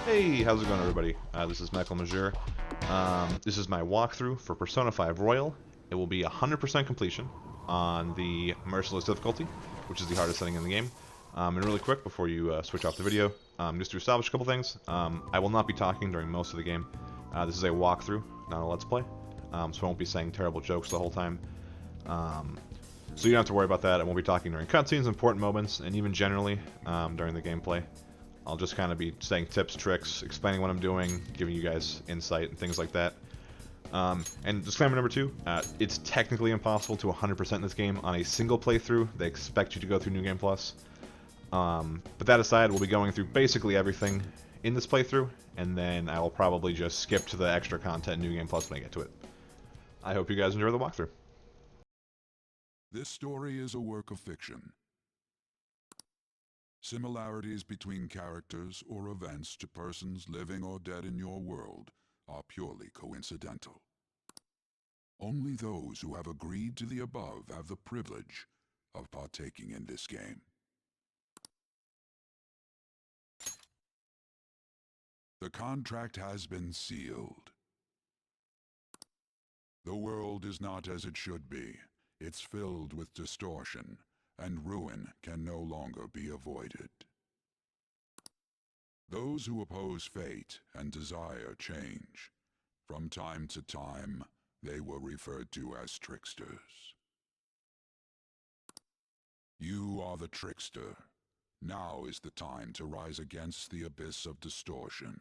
Hey, how's it going, everybody? This is Mecklemisuer. This is my walkthrough for Persona 5 Royal. It will be 100% completion on the Merciless difficulty, which is the hardest setting in the game. And really quick, before you switch off the video, just to establish a couple things, I will not be talking during most of the game. This is a walkthrough, not a let's play, so I won't be saying terrible jokes the whole time. So you don't have to worry about that. I won't be talking during cutscenes, important moments, and even generally during the gameplay. I'll just kind of be saying tips, tricks, explaining what I'm doing, giving you guys insight and things like that. And disclaimer number 2, it's technically impossible to 100% this game on a single playthrough. They expect you to go through New Game Plus. But that aside, we'll be going through basically everything in this playthrough, and then I will probably just skip to the extra content in New Game Plus when I get to it. I hope you guys enjoy the walkthrough. This story is a work of fiction. Similarities between characters or events to persons living or dead in your world are purely coincidental. Only those who have agreed to the above have the privilege of partaking in this game. The contract has been sealed. The world is not as it should be. It's filled with distortion, and ruin can no longer be avoided. Those who oppose fate and desire change. From time to time, they were referred to as tricksters. You are the trickster. Now is the time to rise against the abyss of distortion.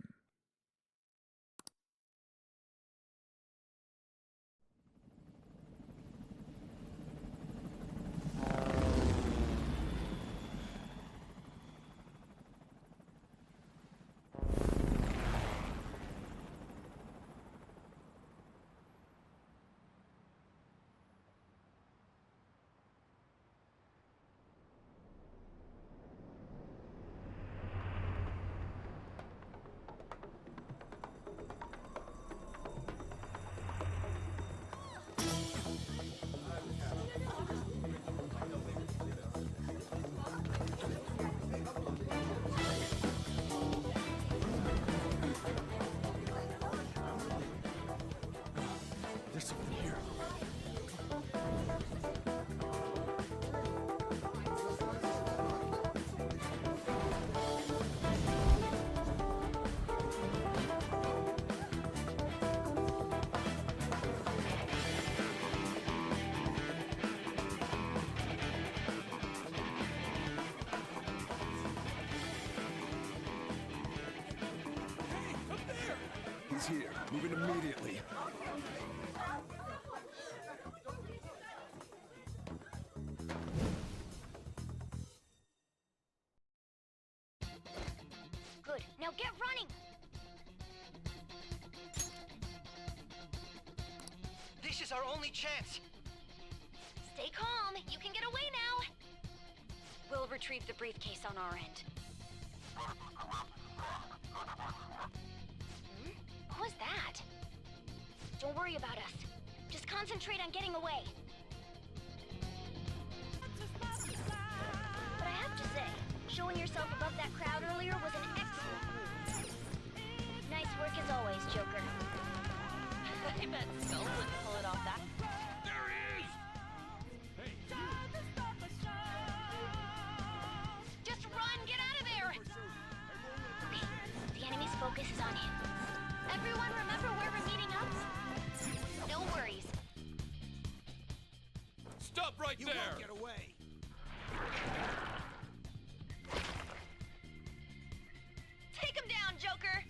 There's something here. Hey, up there! He's here. Moving immediately. Good. Now get running! This is our only chance. Stay calm. You can get away now. We'll retrieve the briefcase on our end. What was that? Don't worry about us. Just concentrate on getting away. But I have to say, showing yourself above that crowd earlier was an excellent move. Nice work as always, Joker. I bet Skull wouldn't pull it off that. There he is! Just run! Get out of there! Okay, the enemy's focus is on him. Everyone remember where we're meeting up? No worries. Stop right You there! won't get away. Take him down, Joker!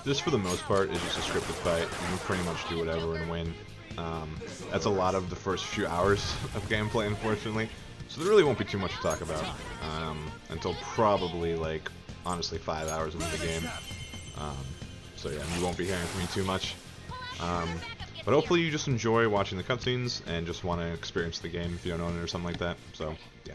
This, for the most part, is just a scripted fight. You can pretty much do whatever and win. That's a lot of the first few hours of gameplay, unfortunately. So there really won't be too much to talk about until probably, like, honestly, 5 hours into the game. So yeah, you won't be hearing from me too much. But hopefully you just enjoy watching the cutscenes and just want to experience the game if you don't own it or something like that. So, yeah.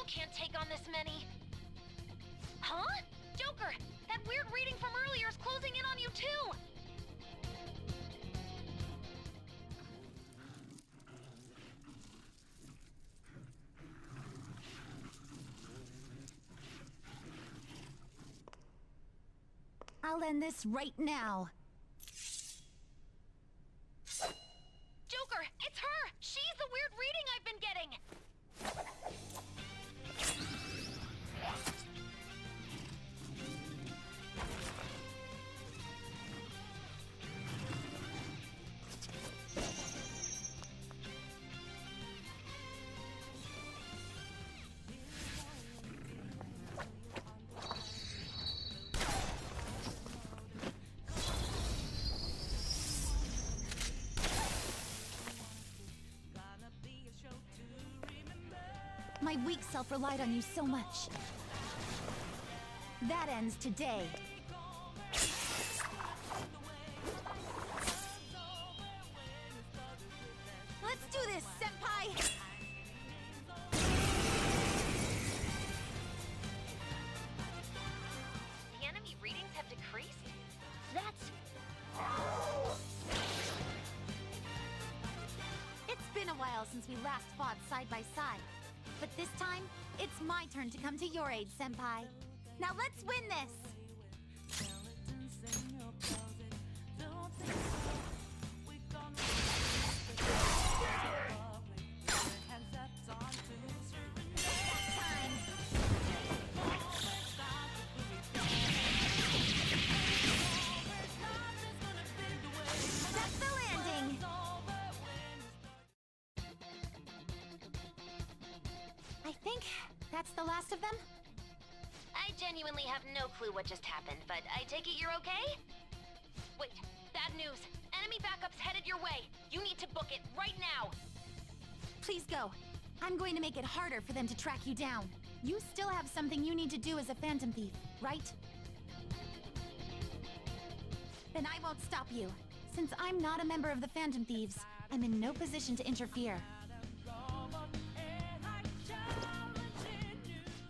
can't take on this many. Huh? Joker, that weird reading from earlier is closing in on you too! I'll end this right now. Joker, it's her! She's the weird reading I've been getting! My weak self relied on you so much. That ends today. Let's do this, Senpai! The enemy readings have decreased? That's... It's been a while since we last fought side by side. But this time, it's my turn to come to your aid, Senpai. Now let's win this! That's the landing! I think that's the last of them? I genuinely have no clue what just happened, but I take it you're okay? Wait, bad news. Enemy backup's headed your way. You need to book it right now. Please go. I'm going to make it harder for them to track you down. You still have something you need to do as a Phantom Thief, right? Then I won't stop you. Since I'm not a member of the Phantom Thieves, I'm in no position to interfere.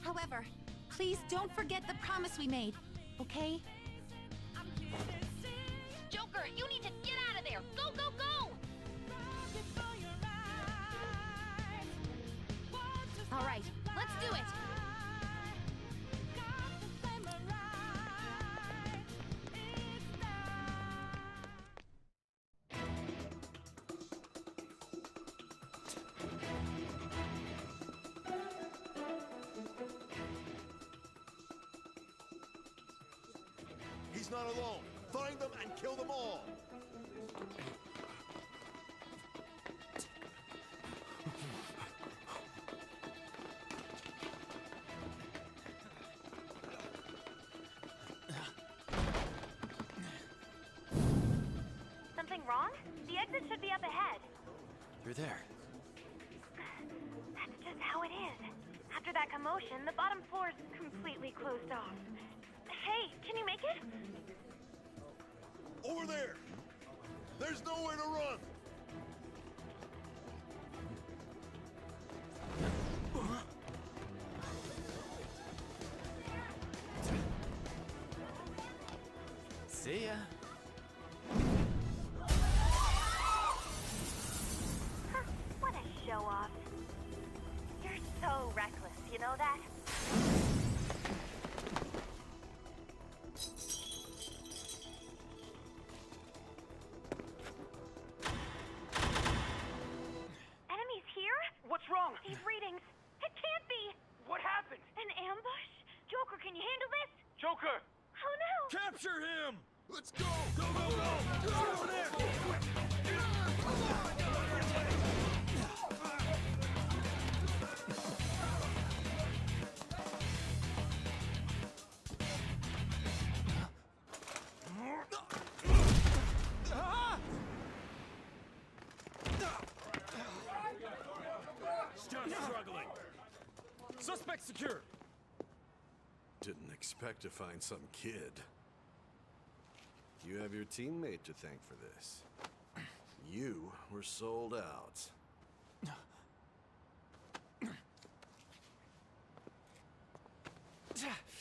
However, please don't forget the promise we made, okay? Joker, you need to get out of there! Go, go, go! All right, let's do it! He's not alone. Find them and kill them all. Something wrong? The exit should be up ahead. You're there. That's just how it is. After that commotion, the bottom floor's completely closed off. Hey, can you make it? Over there. There's nowhere to run. See ya. Huh, what a show-off. You're so reckless, you know that? Enemies here? What's wrong? These readings. It can't be! What happened? An ambush? Joker, can you handle this? Joker! Oh no! Capture him. Let's go. Go, go, go! Get over there! Stop struggling. Suspect secure! Didn't expect to find some kid. You have your teammate to thank for this. You were sold out.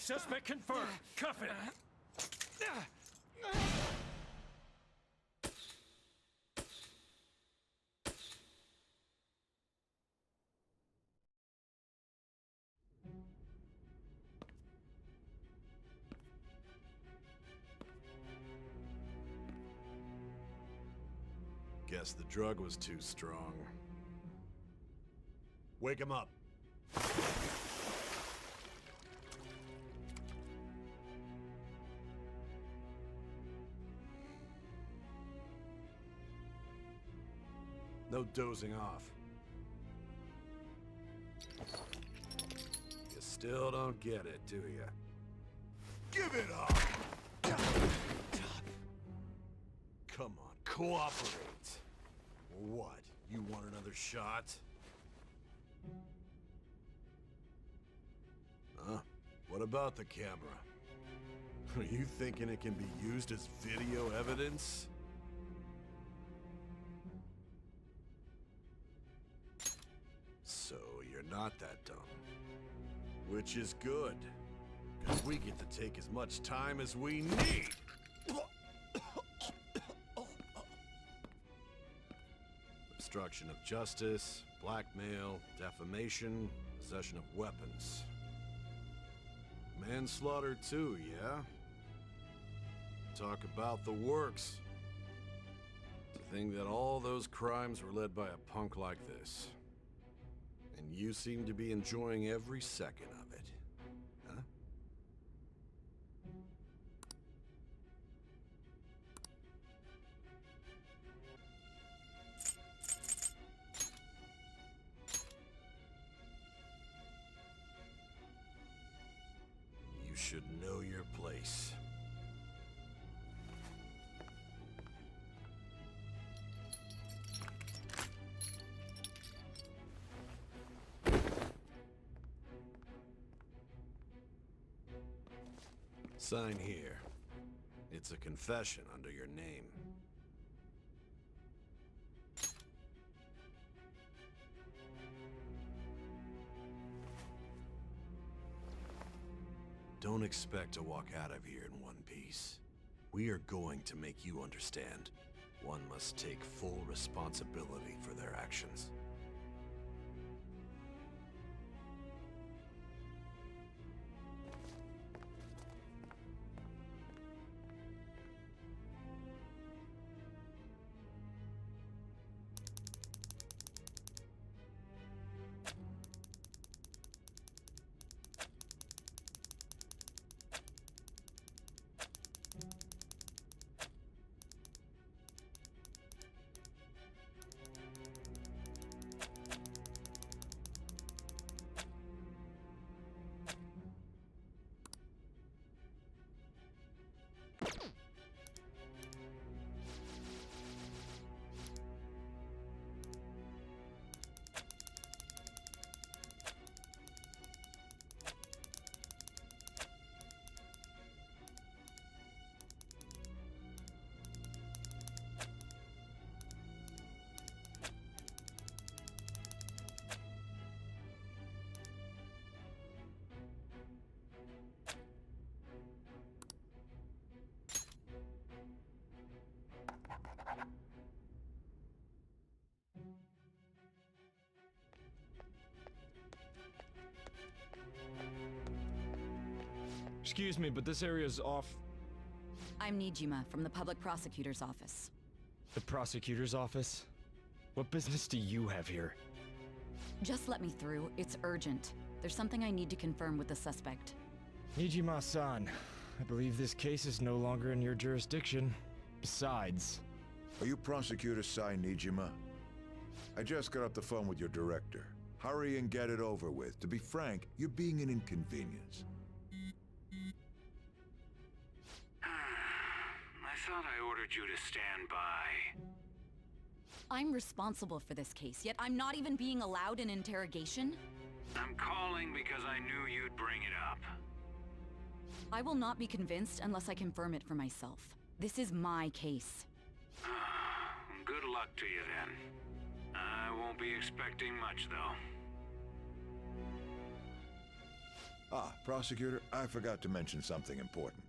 Suspect confirmed. Cuff it. Guess the drug was too strong. Wake him up. No dozing off. You still don't get it, do you? Give it up! Come on, cooperate. What? You want another shot? Huh? What about the camera? Are you thinking it can be used as video evidence? So you're not that dumb. Which is good. Because we get to take as much time as we need. Obstruction of justice, blackmail, defamation, possession of weapons. Manslaughter too, yeah? Talk about the works. To think that all those crimes were led by a punk like this. And you seem to be enjoying every second of it. Huh? You should know your place. Sign here. It's a confession under your name. Don't expect to walk out of here in one piece. We are going to make you understand. One must take full responsibility for their actions. Excuse me, but this area's off. I'm Nijima from the public prosecutor's office. The prosecutor's office? What business do you have here? Just let me through. It's urgent. There's something I need to confirm with the suspect. Nijima-san, I believe this case is no longer in your jurisdiction. Besides... Are you Prosecutor Sai Nijima? I just got off the phone with your director. Hurry and get it over with. To be frank, you're being an inconvenience. I thought I ordered you to stand by. I'm responsible for this case, yet I'm not even being allowed an interrogation? I'm calling because I knew you'd bring it up. I will not be convinced unless I confirm it for myself. This is my case. Good luck to you then. I won't be expecting much, though. Ah, Prosecutor, I forgot to mention something important.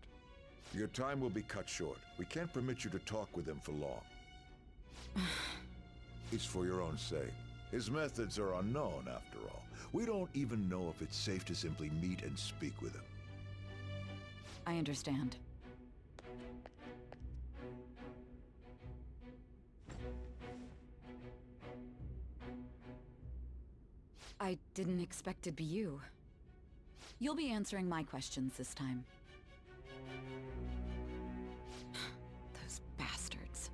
Your time will be cut short. We can't permit you to talk with him for long. It's for your own sake. His methods are unknown, after all. We don't even know if it's safe to simply meet and speak with him. I understand. I didn't expect it'd be you. You'll be answering my questions this time. Those bastards.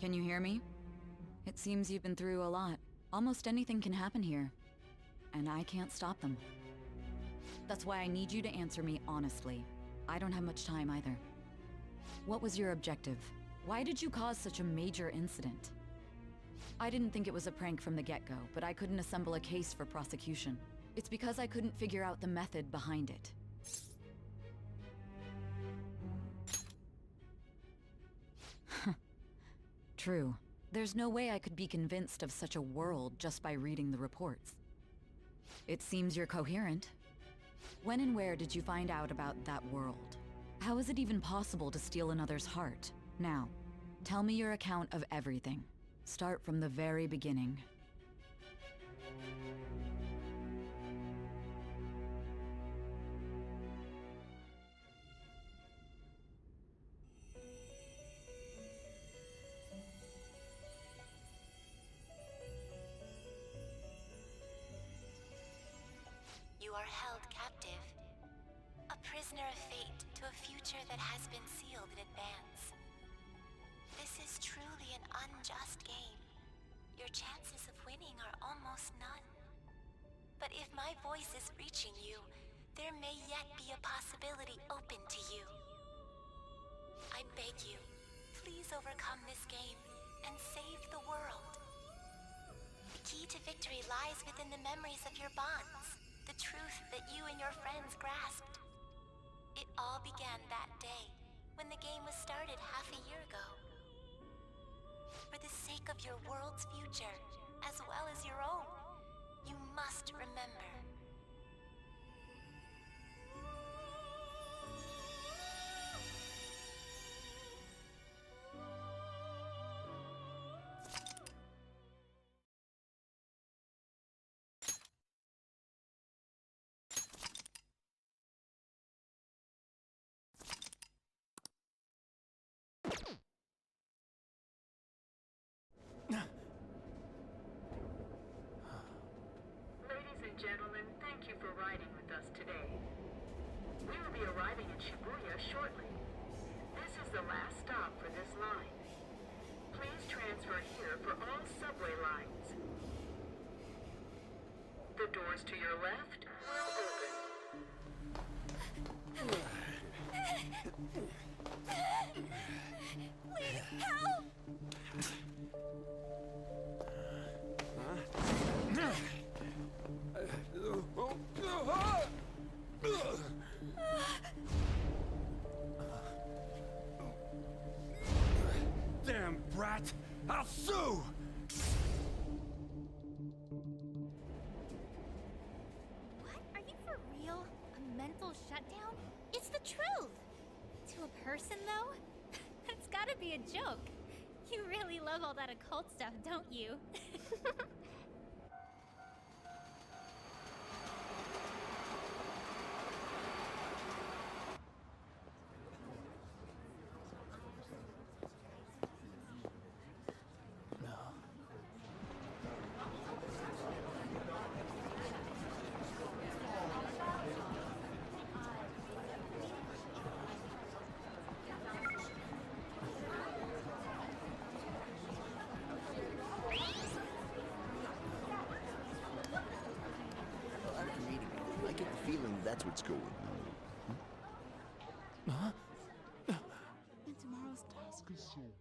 Can you hear me? It seems you've been through a lot. Almost anything can happen here. And I can't stop them. That's why I need you to answer me honestly. I don't have much time either. What was your objective? Why did you cause such a major incident? I didn't think it was a prank from the get-go, but I couldn't assemble a case for prosecution. It's because I couldn't figure out the method behind it. True. There's no way I could be convinced of such a world just by reading the reports. It seems you're coherent. When and where did you find out about that world? How is it even possible to steal another's heart? Now, tell me your account of everything. Start from the very beginning. You are held captive. A prisoner of fate to a future that has been sealed in advance. This is truly an unjust game. Your chances of winning are almost none. But if my voice is reaching you, there may yet be a possibility open to you. I beg you, please overcome this game and save the world. The key to victory lies within the memories of your bonds, the truth that you and your friends grasped. It all began that day, when the game was started half a year ago. For the sake of your world's future, as well as your own, you must remember. Ladies and gentlemen, thank you for riding with us today. We will be arriving in Shibuya shortly. This is the last stop for this line. Please transfer here for all subway lines. The doors to your left will open. Please help! Damn brat! I'll sue! What? Are you for real? A mental shutdown? It's the truth! To a person, though? That's gotta be a joke. You really love all that occult stuff, don't you? I get the feeling that's what's going on. Huh? And tomorrow's task is soon.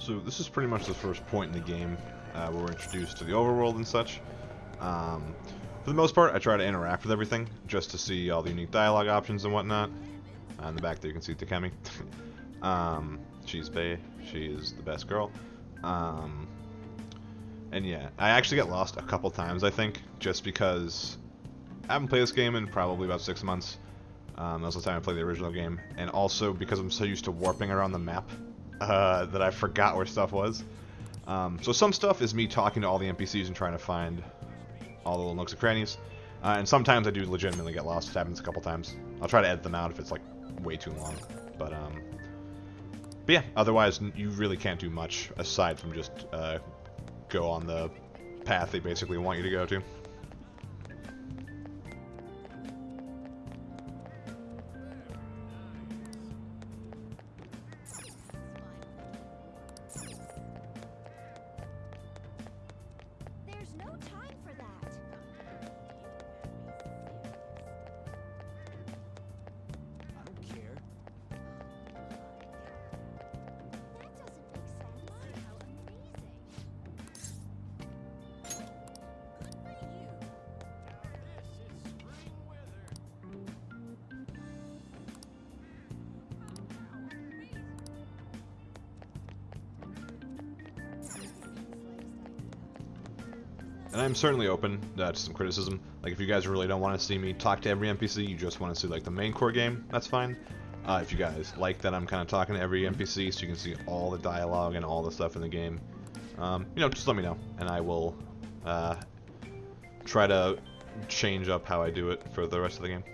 So this is pretty much the first point in the game where we're introduced to the overworld and such. For the most part, I try to interact with everything just to see all the unique dialogue options and whatnot. In the back there you can see Takemi. She's Bae. She is the best girl. And yeah, I actually get lost a couple times, I think, just because I haven't played this game in probably about 6 months. That was the time I played the original game. And also because I'm so used to warping around the map that I forgot where stuff was. So some stuff is me talking to all the NPCs and trying to find all the little nooks and crannies. And sometimes I do legitimately get lost. It happens a couple times. I'll try to edit them out if it's like way too long. But yeah, otherwise you really can't do much aside from just go on the path they basically want you to go to. There's no time for that. I don't care. That doesn't make sense. How amazing. Good for you. And I'm certainly open to some criticism. Like, if you guys really don't want to see me talk to every NPC, you just want to see, like, the main core game, that's fine. If you guys like that I'm kind of talking to every NPC so you can see all the dialogue and all the stuff in the game, you know, just let me know. And I will try to change up how I do it for the rest of the game.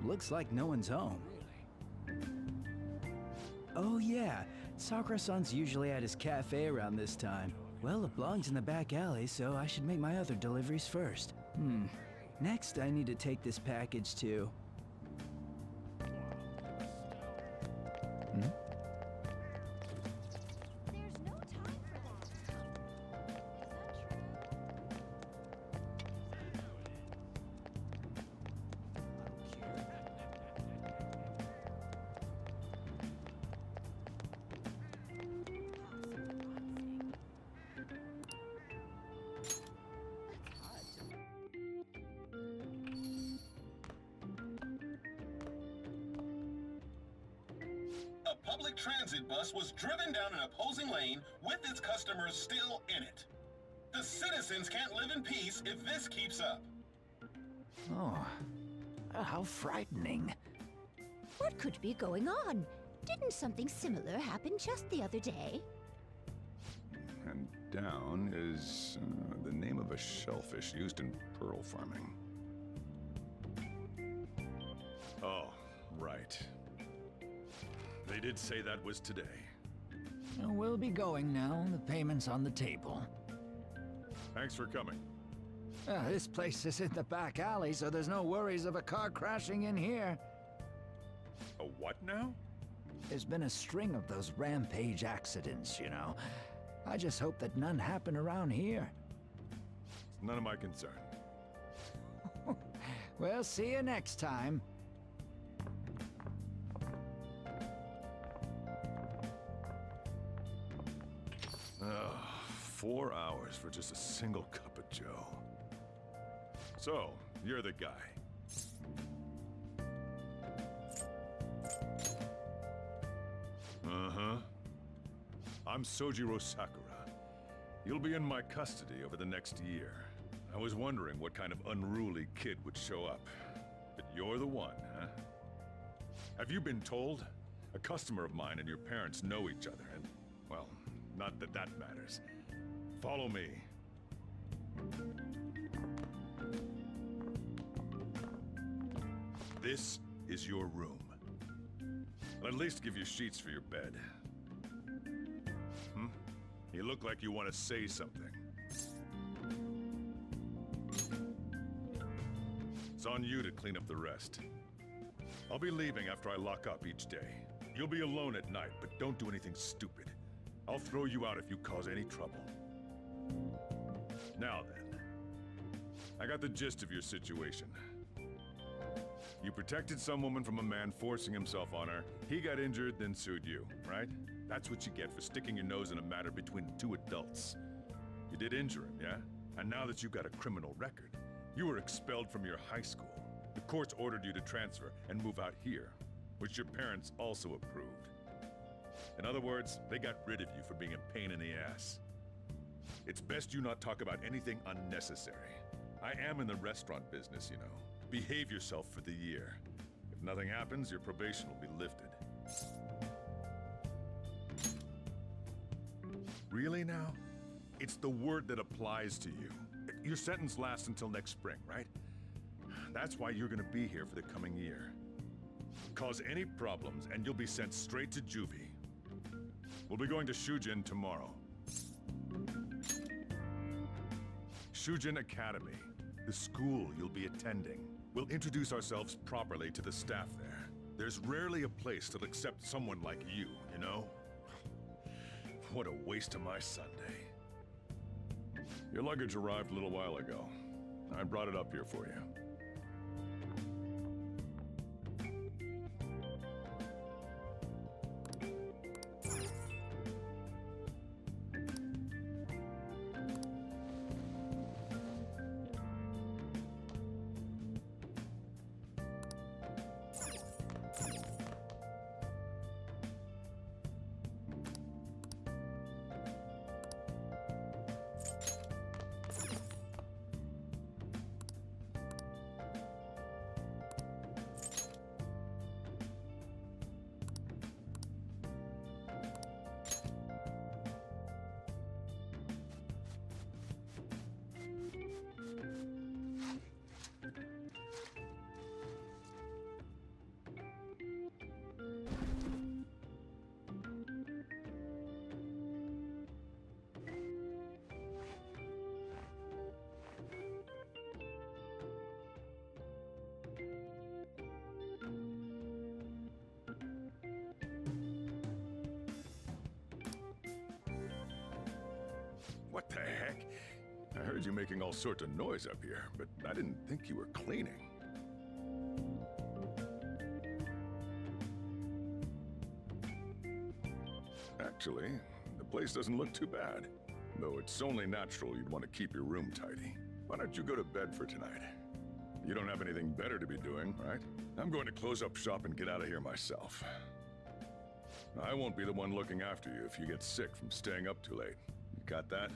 Looks like no one's home. Oh yeah, Sakura-san's usually at his cafe around this time. Well, it belongs in the back alley, so I should make my other deliveries first. Next, I need to take this package to... There's no time for that. Is that A public transit bus was driven down an opposing lane with its customers still in it. The citizens can't live in peace if this keeps up. Oh, how frightening. What could be going on? Didn't something similar happen just the other day? And down is the name of a shellfish used in pearl farming. Oh, right. They did say that was today. We'll be going now. The payment's on the table. Thanks for coming. This place is in the back alley, so there's no worries of a car crashing in here. A what now? There's been a string of those rampage accidents, you know. I just hope that none happen around here. It's none of my concern. We'll see you next time. Ugh, 4 hours for just a single cup of joe. So, you're the guy. Uh-huh. I'm Sojiro Sakura. You'll be in my custody over the next year. I was wondering what kind of unruly kid would show up. But you're the one, huh? Have you been told? A customer of mine and your parents know each other, and, well, not that that matters. Follow me. This is your room. I'll at least give you sheets for your bed. You look like you want to say something. It's on you to clean up the rest. I'll be leaving after I lock up each day. You'll be alone at night, but don't do anything stupid. I'll throw you out if you cause any trouble. Now then, I got the gist of your situation. You protected some woman from a man forcing himself on her. He got injured, then sued you, right? That's what you get for sticking your nose in a matter between two adults. You did injure him, yeah? And now that you've got a criminal record, you were expelled from your high school. The courts ordered you to transfer and move out here, which your parents also approved. In other words, they got rid of you for being a pain in the ass. It's best you not talk about anything unnecessary. I am in the restaurant business, you know. Behave yourself for the year. If nothing happens, your probation will be lifted. Really now? It's the word that applies to you. Your sentence lasts until next spring, right? That's why you're gonna be here for the coming year. Cause any problems and you'll be sent straight to juvie. We'll be going to Shujin tomorrow. Shujin Academy, the school you'll be attending. We'll introduce ourselves properly to the staff there. There's rarely a place that'll accept someone like you, you know? What a waste of my Sunday. Your luggage arrived a little while ago. I brought it up here for you. What the heck? I heard you making all sorts of noise up here, but I didn't think you were cleaning. Actually, the place doesn't look too bad. Though it's only natural you'd want to keep your room tidy. Why don't you go to bed for tonight? You don't have anything better to be doing, right? I'm going to close up shop and get out of here myself. I won't be the one looking after you if you get sick from staying up too late. You got that?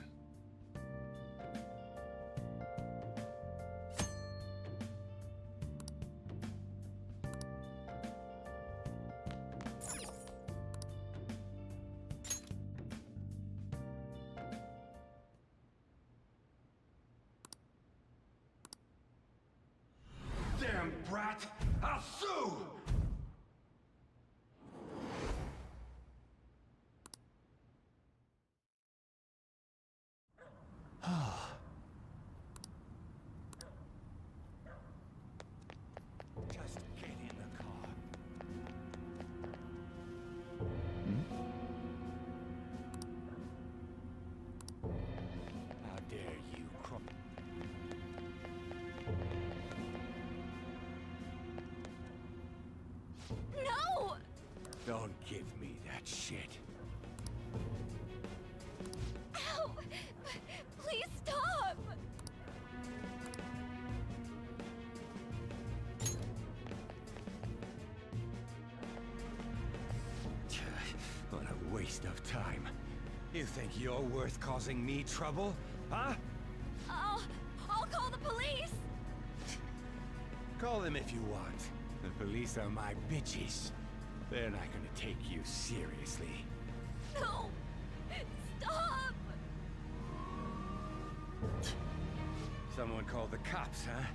Damn brat! I'll sue! Just get in the car. How dare you, No! Don't give me that shit. Ow! Please stop! What a waste of time. You think you're worth causing me trouble? Huh? I'll call the police! Call them if you want. The police are my bitches. They're not gonna take you seriously. No! Stop! Someone called the cops, huh?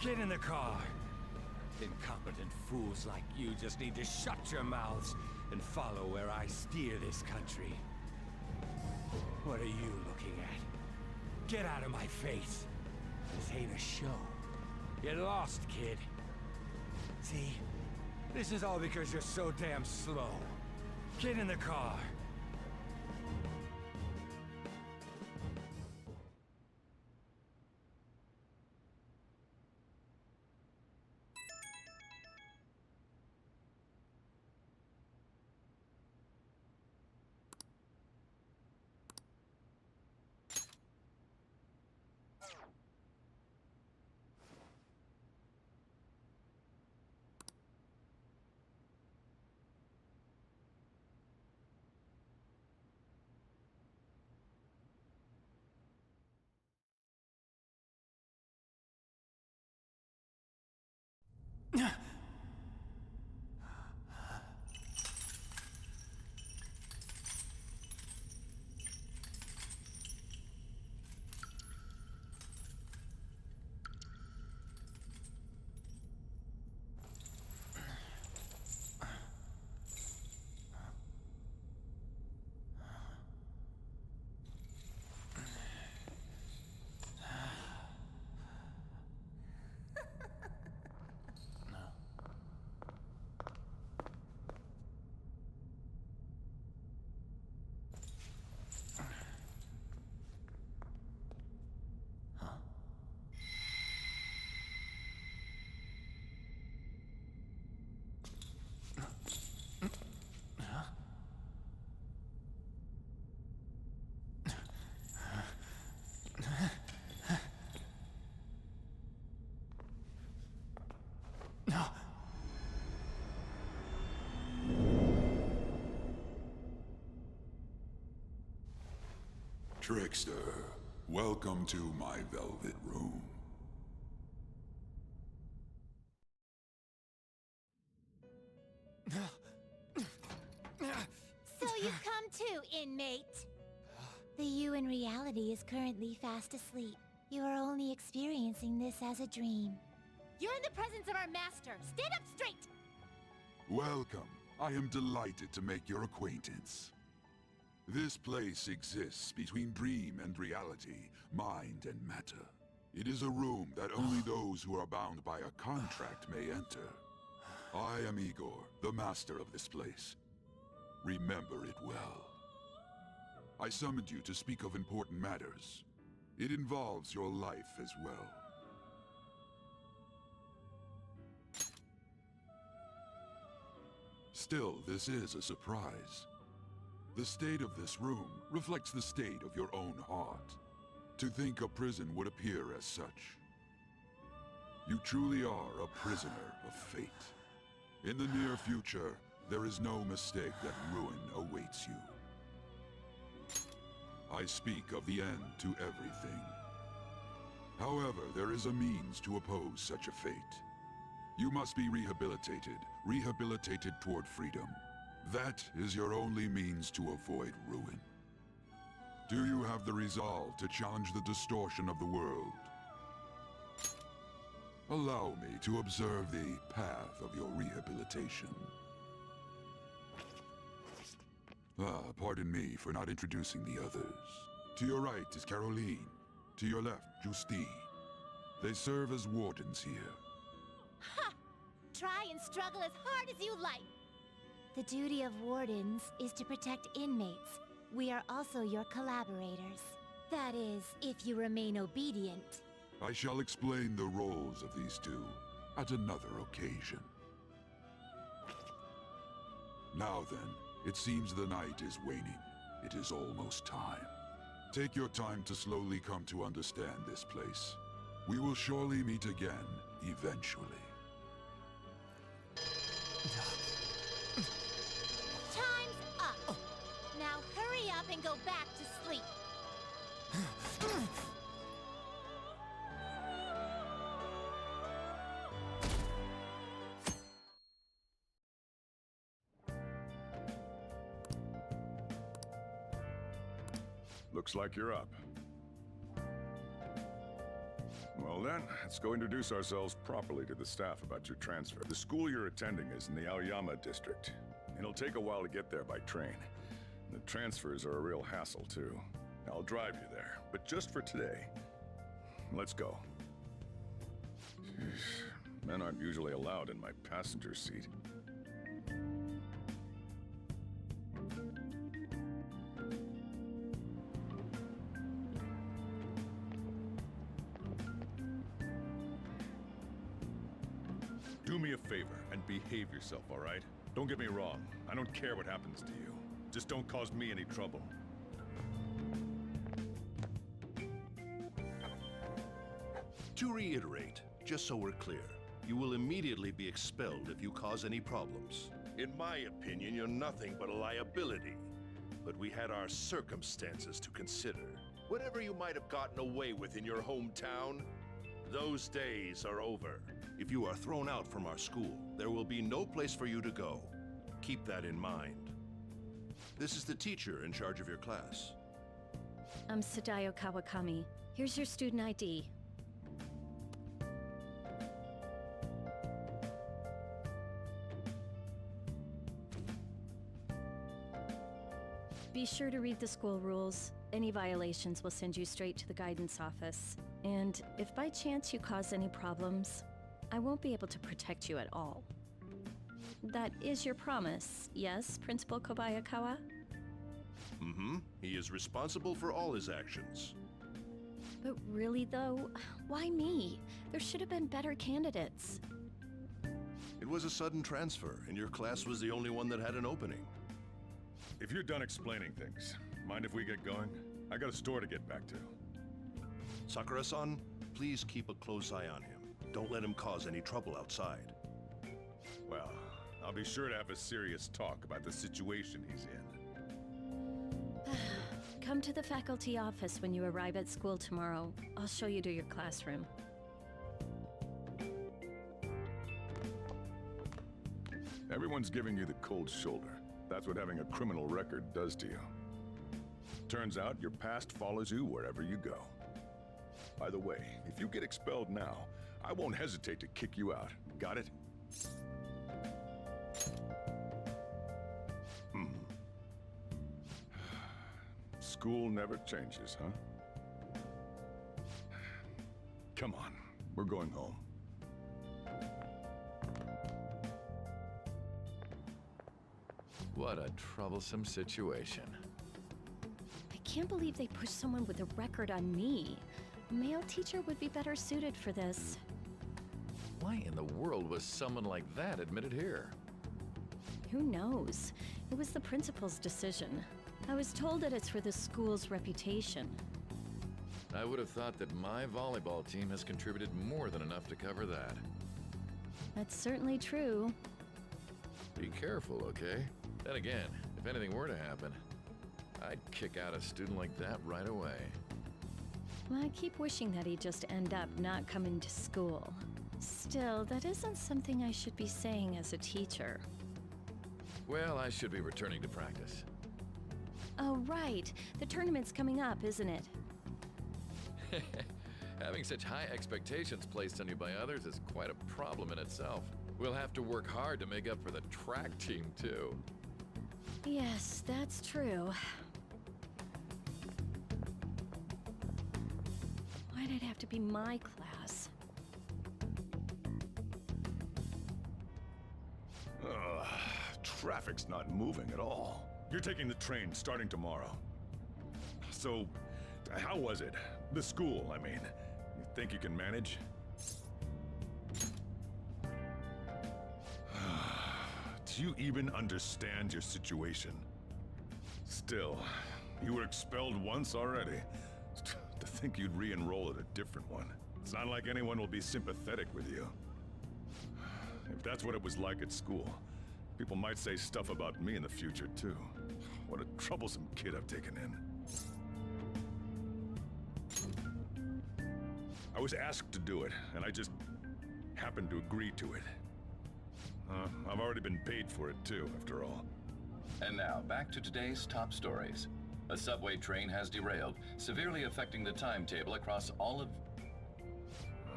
Get in the car. Incompetent fools like you just need to shut your mouths and follow where I steer this country. What are you looking at? Get out of my face. This ain't a show. Get lost, kid. See? This is all because you're so damn slow. Get in the car. Trickster, welcome to my velvet room. So you've come too, inmate. The you in reality is currently fast asleep. You are only experiencing this as a dream. You're in the presence of our master. Stand up straight! Welcome. I am delighted to make your acquaintance. This place exists between dream and reality, mind and matter. It is a room that only those who are bound by a contract may enter. I am Igor, the master of this place. Remember it well. I summoned you to speak of important matters. It involves your life as well. Still, this is a surprise. The state of this room reflects the state of your own heart. To think a prison would appear as such. You truly are a prisoner of fate. In the near future, there is no mistake that ruin awaits you. I speak of the end to everything. However, there is a means to oppose such a fate. You must be rehabilitated toward freedom. That is your only means to avoid ruin. Do you have the resolve to challenge the distortion of the world? Allow me to observe the path of your rehabilitation. Pardon me for not introducing the others. To your right is Caroline. To your left, Justine. They serve as wardens here. Ha! Try and struggle as hard as you like. The duty of wardens is to protect inmates. We are also your collaborators. That is, if you remain obedient. I shall explain the roles of these two at another occasion. Now then, it seems the night is waning. It is almost time. Take your time to slowly come to understand this place. We will surely meet again, eventually. Time's up! Now hurry up and go back to sleep. Looks like you're up. Well then, let's go introduce ourselves properly to the staff about your transfer. The school you're attending is in the Aoyama district. It'll take a while to get there by train. The transfers are a real hassle too. I'll drive you there, but just for today. Let's go. Men aren't usually allowed in my passenger seat. Do me a favor and behave yourself, all right? Don't get me wrong. I don't care what happens to you. Just don't cause me any trouble. To reiterate, just so we're clear, you will immediately be expelled if you cause any problems. In my opinion, you're nothing but a liability. But we had our circumstances to consider. Whatever you might have gotten away with in your hometown, Those days are over. If you are thrown out from our school, there will be no place for you to go. Keep that in mind. This is the teacher in charge of your class. I'm Sadayo Kawakami. Here's your student ID. Be sure to read the school rules. Any violations will send you straight to the guidance office. And if by chance you cause any problems, I won't be able to protect you at all. That is your promise, yes, Principal Kobayakawa? Mm-hmm. He is responsible for all his actions. But really though, why me? There should have been better candidates. It was a sudden transfer, and your class was the only one that had an opening. If you're done explaining things, mind if we get going? I got a store to get back to. Sakura-san, please keep a close eye on him. Don't let him cause any trouble outside. Well, I'll be sure to have a serious talk about the situation he's in. Come to the faculty office when you arrive at school tomorrow. I'll show you to your classroom. Everyone's giving you the cold shoulder. That's what having a criminal record does to you. Turns out your past follows you wherever you go. By the way, if you get expelled now, I won't hesitate to kick you out. Got it? School never changes, huh? Come on, we're going home. What a troublesome situation. I can't believe they pushed someone with a record on me. A male teacher would be better suited for this. Why in the world was someone like that admitted here? Who knows? It was the principal's decision. I was told that it's for the school's reputation. I would have thought that my volleyball team has contributed more than enough to cover that. That's certainly true. Be careful, okay? Then again, if anything were to happen, I'd kick out a student like that right away. I keep wishing that he'd just end up not coming to school. Still, that isn't something I should be saying as a teacher. Well, I should be returning to practice. Oh, right. The tournament's coming up, isn't it? Having such high expectations placed on you by others is quite a problem in itself. We'll have to work hard to make up for the track team, too. Yes, that's true. Why'd it have to be my class? Traffic's not moving at all. You're taking the train starting tomorrow. So, how was it? The school, I mean. You think you can manage? Do you even understand your situation? Still, you were expelled once already. To think you'd re-enroll at a different one. It's not like anyone will be sympathetic with you. If that's what it was like at school, people might say stuff about me in the future, too. What a troublesome kid I've taken in. I was asked to do it, and I just happened to agree to it. I've already been paid for it, too, after all. And now, back to today's top stories. A subway train has derailed, severely affecting the timetable across all of...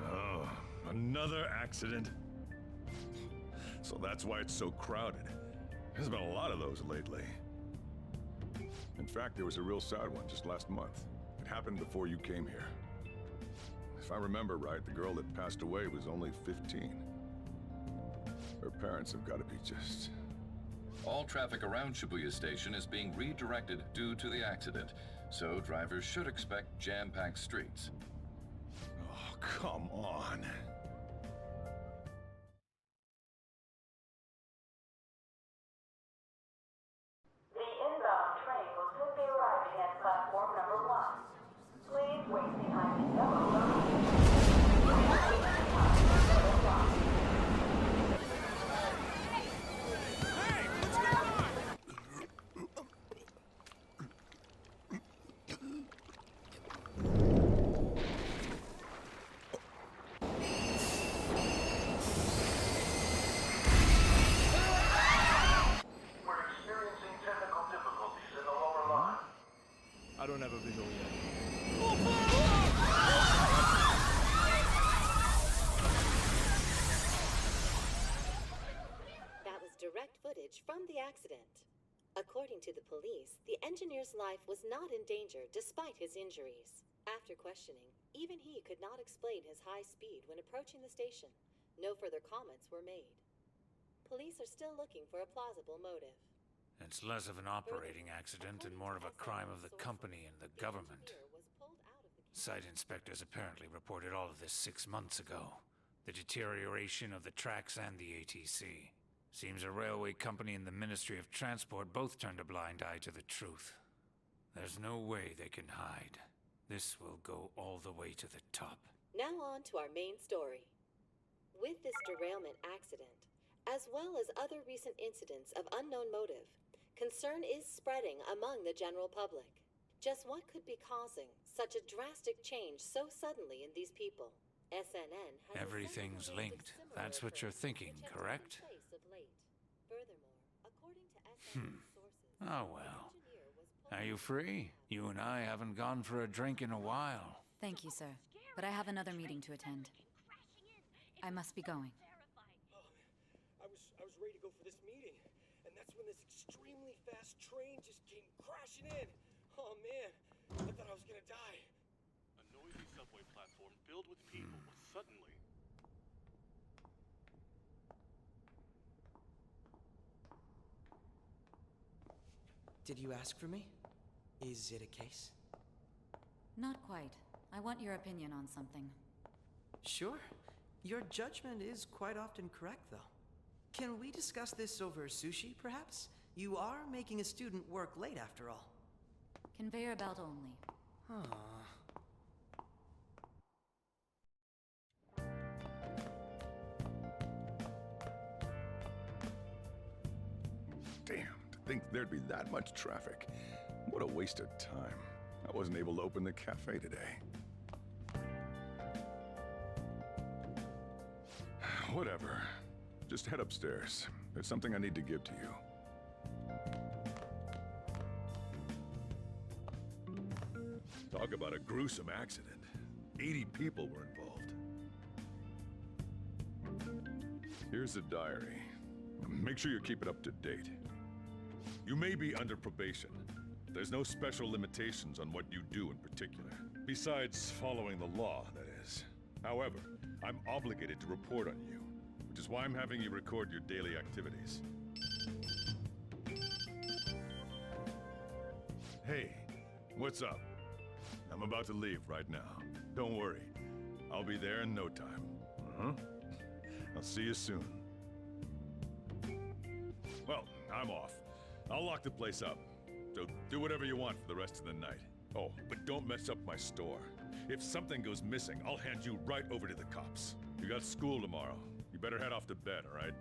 Oh, another accident? So that's why it's so crowded. There's been a lot of those lately. In fact, there was a real sad one just last month. It happened before you came here. If I remember right, the girl that passed away was only 15. Her parents have got to be just... All traffic around Shibuya Station is being redirected due to the accident, so drivers should expect jam-packed streets. Oh, come on. The inbound train will soon be arriving at platform number 1. Please wait behind the yellow line. footage from the accident. According to the police, the engineer's life was not in danger despite his injuries. After questioning, even he could not explain his high speed when approaching the station. No further comments were made. Police are still looking for a plausible motive. It's less of an operating accident and more of a crime of the company and the government. Site inspectors apparently reported all of this 6 months ago. The deterioration of the tracks and the ATC. Seems a railway company and the Ministry of Transport both turned a blind eye to the truth. There's no way they can hide. This will go all the way to the top. Now on to our main story. With this derailment accident, as well as other recent incidents of unknown motive, concern is spreading among the general public. Just what could be causing such a drastic change so suddenly in these people? SNN has Everything's linked. That's what you're thinking, correct? Furthermore, according to SNN sources, Oh well. Are you free? You and I haven't gone for a drink in a while. Thank you, sir. But I have another meeting to attend. I must be going. I was ready to go for this meeting, and that's when this extremely fast train just came crashing in. Oh man, I thought I was gonna die. A noisy subway platform filled with people was suddenly... Did you ask for me? Is it a case? Not quite. I want your opinion on something. Sure. Your judgment is quite often correct, though. Can we discuss this over sushi, perhaps? You are making a student work late, after all. Conveyor belt only. Damn, to think there'd be that much traffic. What a waste of time. I wasn't able to open the cafe today. Whatever. Just head upstairs. There's something I need to give to you. Talk about a gruesome accident. 80 people were involved. Here's the diary. Make sure you keep it up to date. You may be under probation. There's no special limitations on what you do in particular. Besides following the law, that is. However, I'm obligated to report on you, which is why I'm having you record your daily activities. Hey, what's up? I'm about to leave right now. Don't worry. I'll be there in no time. I'll see you soon. Well, I'm off. I'll lock the place up. So do whatever you want for the rest of the night. Oh, but don't mess up my store. If something goes missing, I'll hand you right over to the cops. You got school tomorrow. You better head off to bed, all right?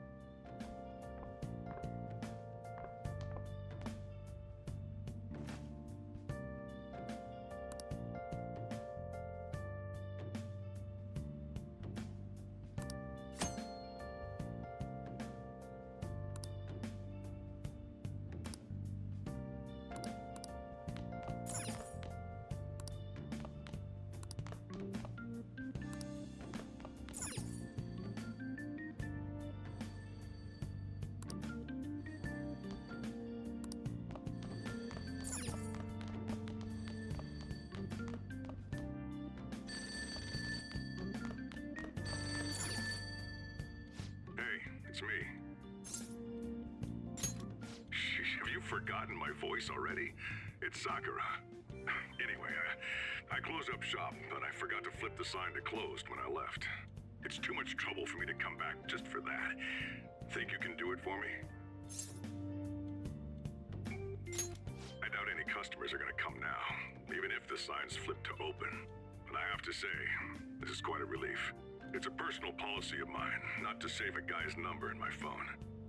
It's me. Sheesh, have you forgotten my voice already? It's Sakura. Anyway, I closed up shop, but I forgot to flip the sign to closed when I left. It's too much trouble for me to come back just for that. Think you can do it for me? I doubt any customers are gonna come now, even if the sign's flipped to open. But I have to say, this is quite a relief. It's a personal policy of mine, not to save a guy's number in my phone.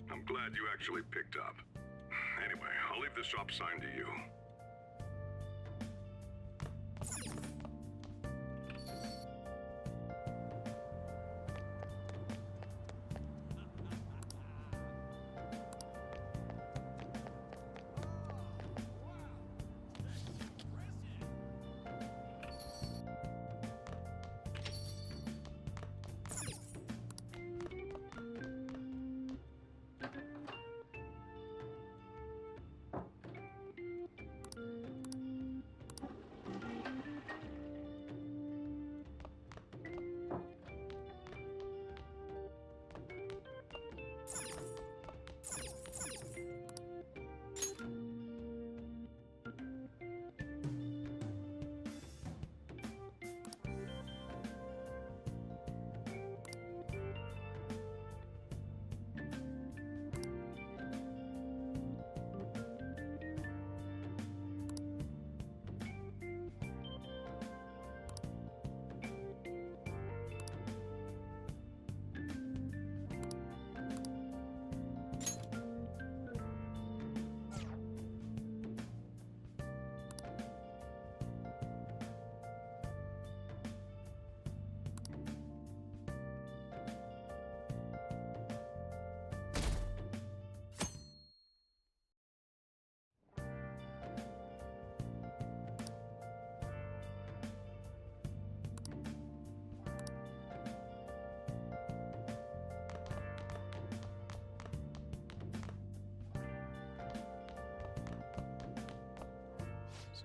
I'm glad you actually picked up. Anyway, I'll leave the shop sign to you.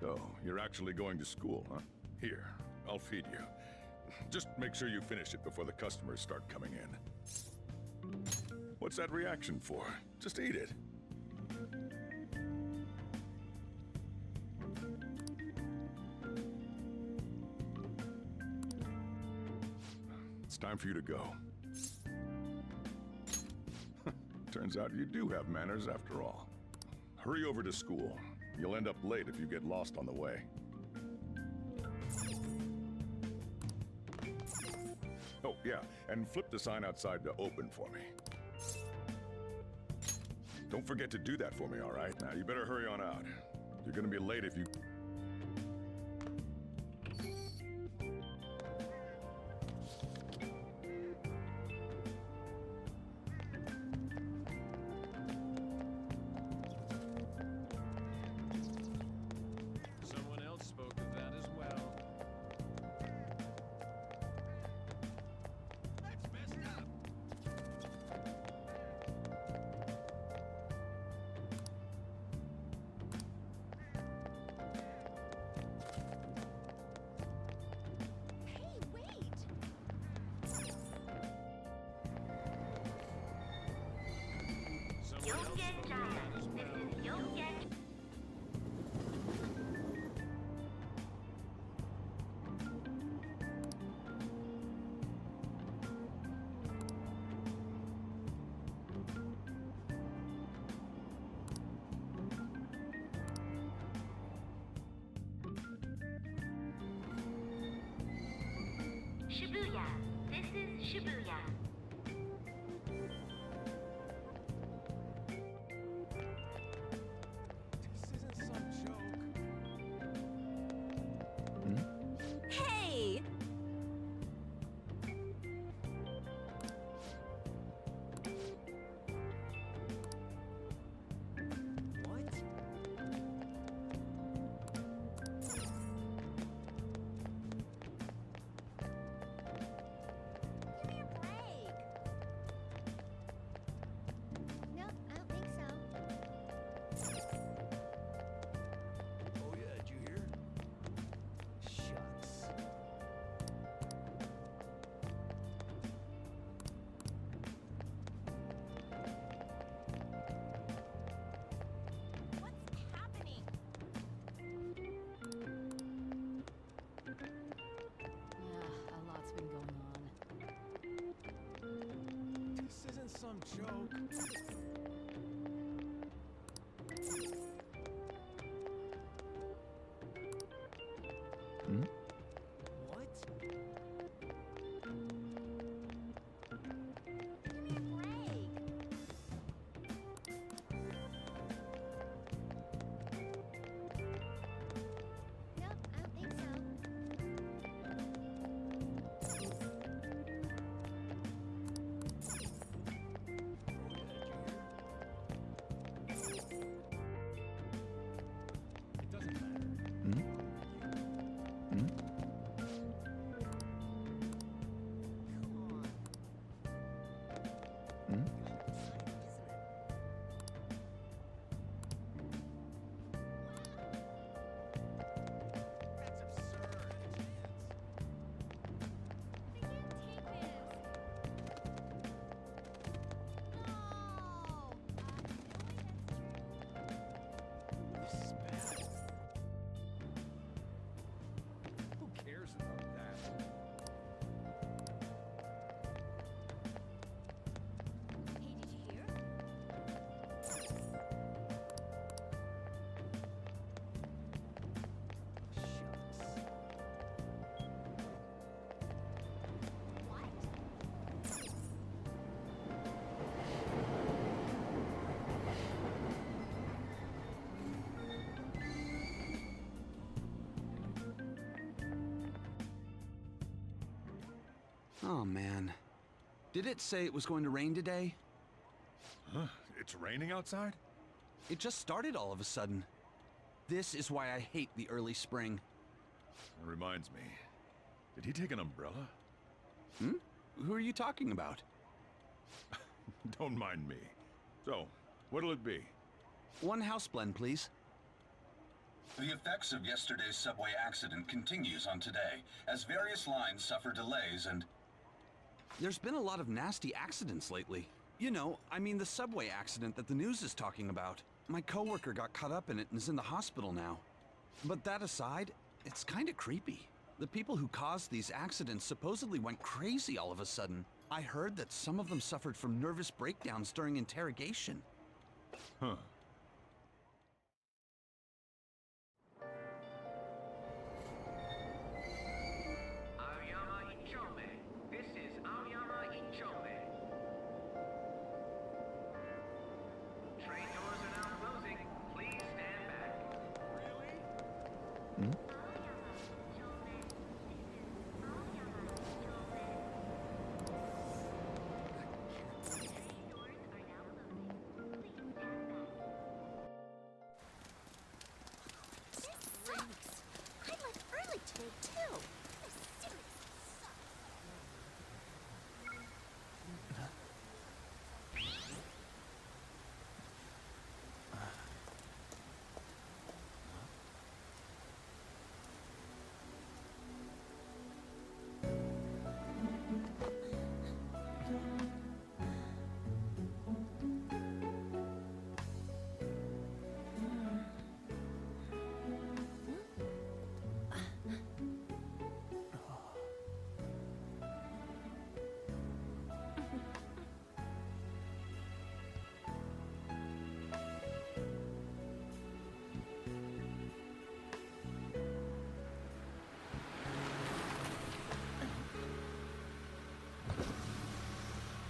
So, you're actually going to school, huh? Here, I'll feed you. Just make sure you finish it before the customers start coming in. What's that reaction for? Just eat it. It's time for you to go. Turns out you do have manners after all. Hurry over to school. You'll end up late if you get lost on the way. Oh, yeah, and flip the sign outside to open for me. Don't forget to do that for me, all right? Now, you better hurry on out. You're gonna be late if you... Someone else spoke of that as well. That's messed up. Hey, wait! Someone else spoke of that as well. Shibuya. This is Shibuya. This isn't some joke. Hey! What? Give me a break. No, I don't think so. Oh yeah, did you hear? Shucks. What's happening? A lot's been going on. This isn't some joke. What? Give me a break. No, I don't think so. It doesn't matter. That's absurd. I can't take this. No. This is bad. Who cares about that? Hey, did you hear? Oh man. Did it say it was going to rain today? Huh? It's raining outside? It just started all of a sudden. This is why I hate the early spring. It reminds me. Did he take an umbrella? Hmm? Who are you talking about? Don't mind me. So, what'll it be? One house blend, please. The effects of yesterday's subway accident continues on today, as various lines suffer delays and... There's been a lot of nasty accidents lately. You know, I mean the subway accident that the news is talking about. My coworker got caught up in it and is in the hospital now. But that aside, it's kind of creepy. The people who caused these accidents supposedly went crazy all of a sudden. I heard that some of them suffered from nervous breakdowns during interrogation. Huh. This is Aoyama Ichome. Train doors are now closing. Please stand back. Hmm?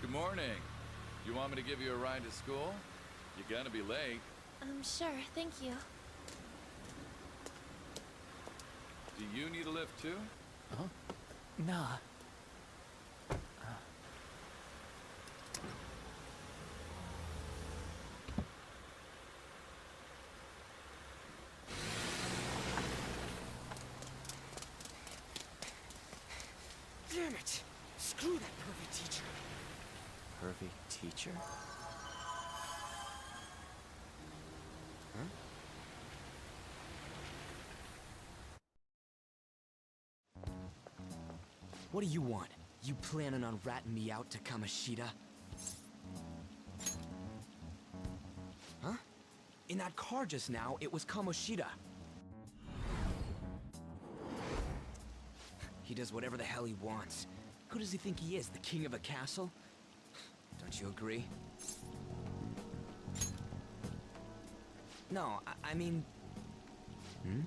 Good morning. You want me to give you a ride to school? You're gonna be late. Sure, thank you. Do you need a lift too? Huh? Nah. Damn it! Screw that pervy teacher. Pervy teacher? Huh? What do you want? You planning on ratting me out to Kamoshida? Huh? In that car just now, it was Kamoshida. He does whatever the hell he wants. Who does he think he is, the king of a castle? Don't you agree? No, I mean... Hmm?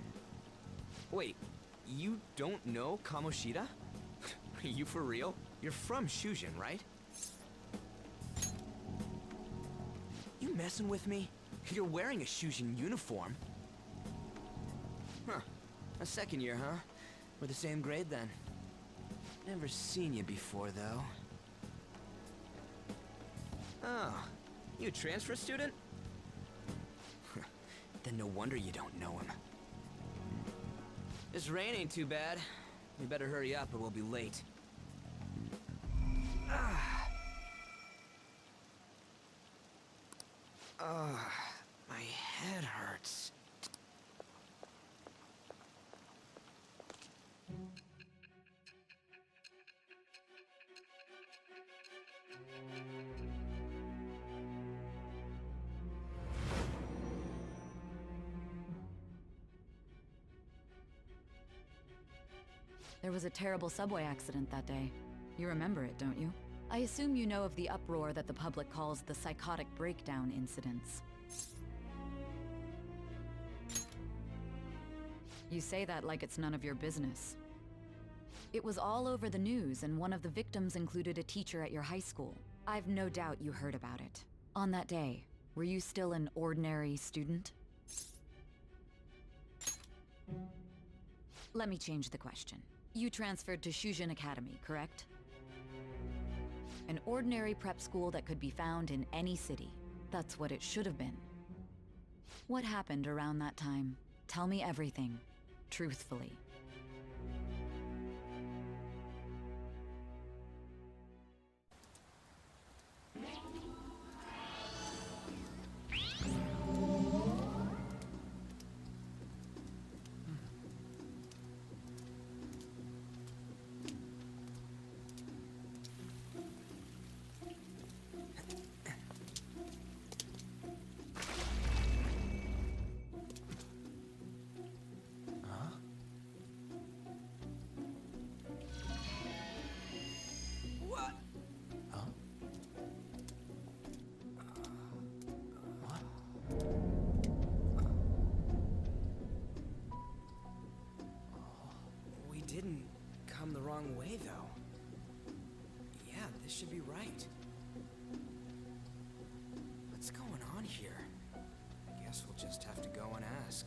Wait, you don't know Kamoshida? Are you for real? You're from Shujin, right? You messing with me? You're wearing a Shujin uniform. Huh. A second year, huh? We're the same grade then. Never seen you before, though. Oh, you a transfer student? Then no wonder you don't know him. This rain ain't too bad. We better hurry up or we'll be late. My head hurts. There was a terrible subway accident that day. You remember it, don't you? I assume you know of the uproar that the public calls the psychotic breakdown incidents. You say that like it's none of your business. It was all over the news, and one of the victims included a teacher at your high school. I've no doubt you heard about it. On that day, were you still an ordinary student? Let me change the question. You transferred to Shujin Academy, correct? An ordinary prep school that could be found in any city. That's what it should have been. What happened around that time? Tell me everything, truthfully. way, though. Yeah, this should be right. What's going on here? I guess we'll just have to go and ask.